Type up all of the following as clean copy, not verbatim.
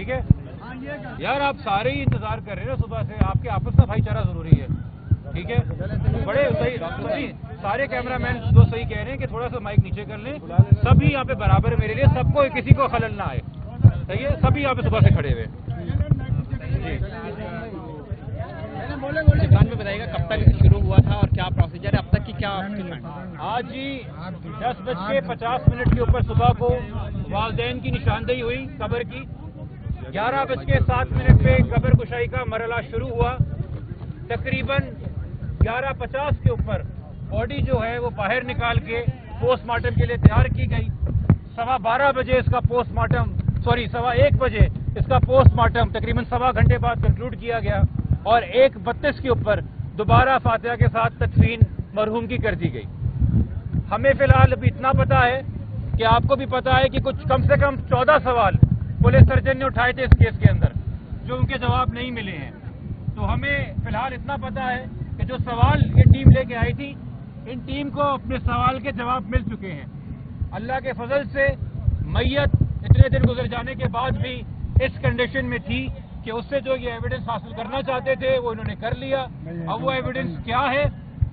ٹھیک ہے یار, آپ سارے ہی انتظار کر رہے ہیں نا صبح سے, آپ کے آپس کا بھائی چارہ ضروری ہے. ٹھیک ہے, بڑے صحیح سارے کیمرہ مین جو صحیح کہہ رہے ہیں کہ تھوڑا سا مائک نیچے کر لیں, سبھی یہاں پہ برابر ہے میرے لیے, سب کو کسی کو خلل نہ آئے. صحیح ہے, سبھی یہاں پہ صبح سے کھڑے ہوئے. عمران میں بتائیے گا کب تک شروع ہوا تھا اور کیا پروسیجر ہے اب تک کی, کیا آج جی 10:50 کے اوپر صبح کو والدین کی نشاندہی ہوئی قبر کی. 11:07 پہ قبر کشائی کا مرحلہ شروع ہوا. تقریباً 11:50 کے اوپر باڈی جو ہے وہ باہر نکال کے پوسٹ مارٹم کے لیے تیار کی گئی. 12:15 بجے اس کا پوسٹ مارٹم 1:15 بجے اس کا پوسٹ مارٹم تقریباً 1.25 گھنٹے بعد کنکلوڈ کیا گیا, اور 1:32 کے اوپر دوبارہ فاتحہ کے ساتھ تدفین مرحوم کی کر دی گئی. ہمیں فی الحال ابھی اتنا پتا ہے کہ آپ کو بھی پتا ہے کہ کچھ کم سے کم 14 سوال پولیس سرجن نے اٹھائے تھے اس کیس کے اندر, جو ان کے جواب نہیں ملے ہیں. تو ہمیں فی الحال اتنا پتا ہے کہ جو سوال یہ ٹیم لے کے آئی تھی, ان ٹیم کو اپنے سوال کے جواب مل چکے ہیں. اللہ کے فضل سے میت اتنے دن گزر جانے کے بعد بھی اس کنڈیشن میں تھی کہ اس سے جو یہ ایویڈنس حاصل کرنا چاہتے تھے وہ انہوں نے کر لیا. اب وہ ایویڈنس کیا ہے,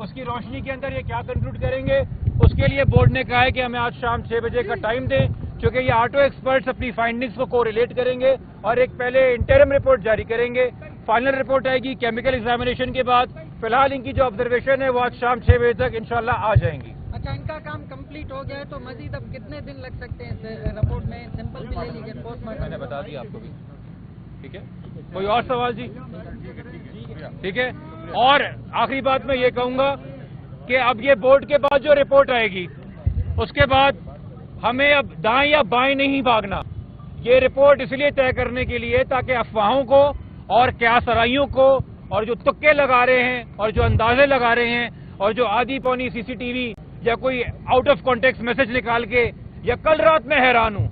اس کی روشنی کے اندر یہ کیا کنکلوڈ کریں گے, اس کے لیے بورڈ نے کہا ہے کہ ہمیں آج شام 6 بجے کا ٹائم دیں, کیونکہ یہ آٹو ایکسپرٹس اپنی فائنڈنگز کو ریلیٹ کریں گے اور ایک پہلے انٹرم رپورٹ جاری کریں گے. فائنل رپورٹ آئے گی کیمیکل ایگزامینیشن کے بعد. فی الحال ان کی جو آبزرویشن ہے وہ آج شام 6 بجے تک انشاءاللہ آ جائیں گی. اچھا, ان کا کام کمپلیٹ ہو گیا ہے تو مزید اب کتنے دن لگ سکتے ہیں رپورٹ میں سیمپل بھی لے لیجیے پوسٹ مارٹم؟ میں نے بتا دیا آپ کو بھی. ٹھیک ہے, کوئی اور سوال جی؟ ٹھیک ہے, اور آخری بات میں یہ کہوں گا کہ اب یہ بورڈ کے بعد جو رپورٹ آئے گی اس کے بعد ہمیں اب دائیں یا بائیں نہیں بھاگنا. یہ رپورٹ اس لیے طے کرنے کے لیے تاکہ افواہوں کو اور قیاس آرائیوں کو اور جو تکے لگا رہے ہیں اور جو اندازے لگا رہے ہیں اور جو آدھی پونی سی سی ٹی وی یا کوئی آؤٹ آف کانٹیکسٹ میسج نکال کے, یا کل رات میں حیران ہوں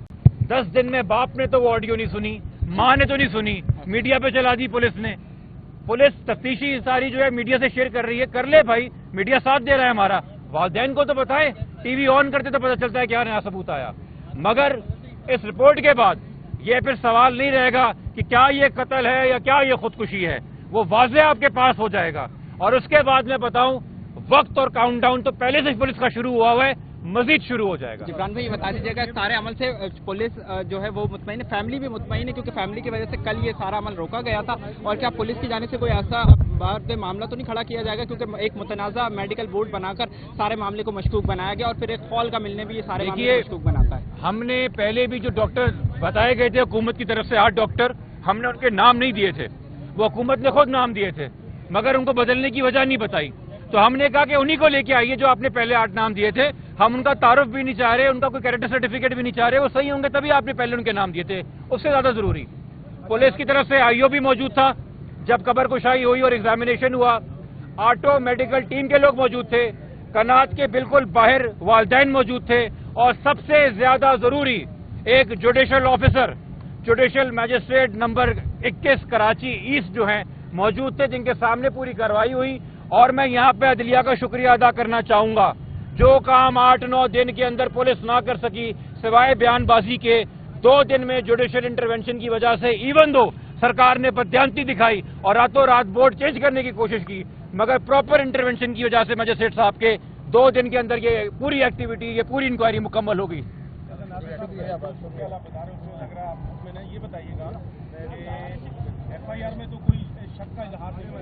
10 دن میں باپ نے تو وہ آڈیو نہیں سنی, ماں نے تو نہیں سنی, میڈیا پہ چلا دی پولیس نے. پولیس تفتیشی ساری جو ہے میڈیا سے شیئر کر رہی ہے, کر لے بھائی, میڈیا ساتھ دے رہا ہے ہمارا. والدین کو تو بتائیں, ٹی وی آن کرتے تو پتہ چلتا ہے کیا نیا ثبوت آیا. مگر اس رپورٹ کے بعد یہ پھر سوال نہیں رہے گا کہ کیا یہ قتل ہے یا کیا یہ خودکشی ہے, وہ واضح آپ کے پاس ہو جائے گا. اور اس کے بعد میں بتاؤں, وقت اور کاؤنٹ ڈاؤن تو پہلے سے پولیس کا شروع ہوا ہے, مزید شروع ہو جائے گا. عمران بھائی یہ بتا دیجیے گا سارے عمل سے پولیس جو ہے وہ مطمئن ہے, فیملی بھی مطمئن ہے کیونکہ فیملی کی وجہ سے کل یہ سارا عمل روکا گیا تھا, اور کیا پولیس کی جانب سے کوئی ایسا بات معاملہ تو نہیں کھڑا کیا جائے گا کیونکہ ایک متنازع میڈیکل بورڈ بنا کر سارے معاملے کو مشکوک بنایا گیا اور پھر ایک فال کا ملنے بھی یہ سارے معاملے کو مشکوک بناتا ہے. ہم نے پہلے بھی جو ڈاکٹر بتائے گئے تھے حکومت کی طرف سے 8 ڈاکٹر, ہم نے ان کے نام نہیں دیے تھے, وہ حکومت نے خود نام دیے تھے, مگر ان کو بدلنے کی وجہ نہیں بتائی. تو ہم نے کہا کہ انہی کو لے کے آئیے جو آپ نے پہلے 8 نام دیے تھے. ہم ان کا تعارف بھی نہیں چاہ رہے, ان کا کوئی کیریکٹر سرٹیفکیٹ بھی نہیں چاہ رہے, وہ صحیح ہوں گے تبھی آپ نے پہلے ان کے نام دیے تھے. اس سے زیادہ ضروری پولیس کی طرف سے آئیو بھی موجود تھا جب قبر کشائی ہوئی اور ایگزامینیشن ہوا, آٹو میڈیکل ٹیم کے لوگ موجود تھے, کنات کے بالکل باہر والدین موجود تھے, اور سب سے زیادہ ضروری ایک judicial officer, judicial magistrate number 21 Karachi east جو ہیں موجود تھے, جن کے سامنے پوری کارروائی ہوئی. اور میں یہاں پہ عدلیہ کا شکریہ ادا کرنا چاہوں گا, جو کام 8-9 دن کے اندر پولیس نہ کر سکی سوائے بیان بازی کے, 2 دن میں جوڈیشل انٹرونشن کی وجہ سے, ایون دو سرکار نے بددیانتی دکھائی اور راتوں رات بورڈ چینج کرنے کی کوشش کی, مگر پراپر انٹرونشن کی وجہ سے میجسٹریٹ صاحب کے 2 دن کے اندر یہ پوری ایکٹیویٹی, یہ پوری انکوائری مکمل ہو گئی. یہ بتائیے گا کہ ایف آئی آر میں تو کوئی شک کا اظہار نہیں ہوا,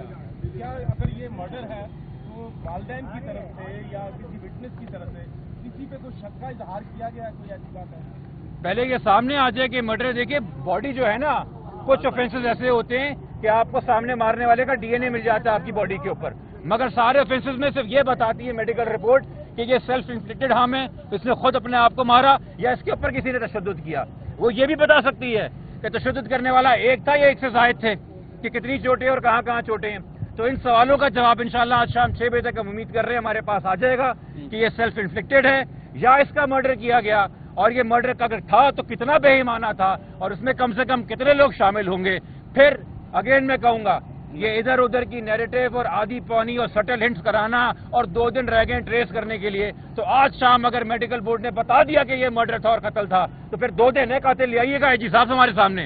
کیا اگر یہ مرڈر ہے تو والدین کی طرف سے یا کسی وٹنس کی طرف سے کسی پہ کوئی شک کا اظہار کیا گیا ہے, کوئی ایسی بات ہے؟ پہلے یہ سامنے آ جائے کہ مرڈر, دیکھیے باڈی جو ہے نا, کچھ آفینسز ایسے ہوتے ہیں کہ آپ کو سامنے مارنے والے کا ڈی این اے مل جاتا ہے آپ کی باڈی کے اوپر, مگر سارے آفینسز میں صرف یہ بتاتی ہے میڈیکل رپورٹ کہ یہ سیلف انفلکٹڈ ہارم ہے, اس نے خود اپنے آپ کو مارا یا اس کے اوپر کسی نے تشدد کیا. وہ یہ بھی بتا سکتی ہے کہ تشدد کرنے والا ایک تھا یا ایک سے زائد تھے, کہ کتنی چوٹیں اور کہاں کہاں چوٹیں ہیں. تو ان سوالوں کا جواب انشاءاللہ آج شام 6 بجے تک ہم امید کر رہے ہیں ہمارے پاس آ جائے گا کہ یہ سیلف انفلکٹڈ ہے یا اس کا مرڈر کیا گیا, اور یہ مرڈر اگر تھا تو کتنا بے ایمانہ تھا, اور اس میں کم سے کم کتنے لوگ شامل ہوں گے. پھر اگین میں کہوں گا, یہ ادھر ادھر کی نیریٹو اور آدھی پونی اور سٹل ہنٹس کرانا اور 2 دن رہ گئے ٹریس کرنے کے لیے, تو آج شام اگر میڈیکل بورڈ نے بتا دیا کہ یہ مرڈر تھا اور قتل تھا تو پھر 2 دن ہے, قاتل لے آئیے گا جی صاحب ہمارے سامنے.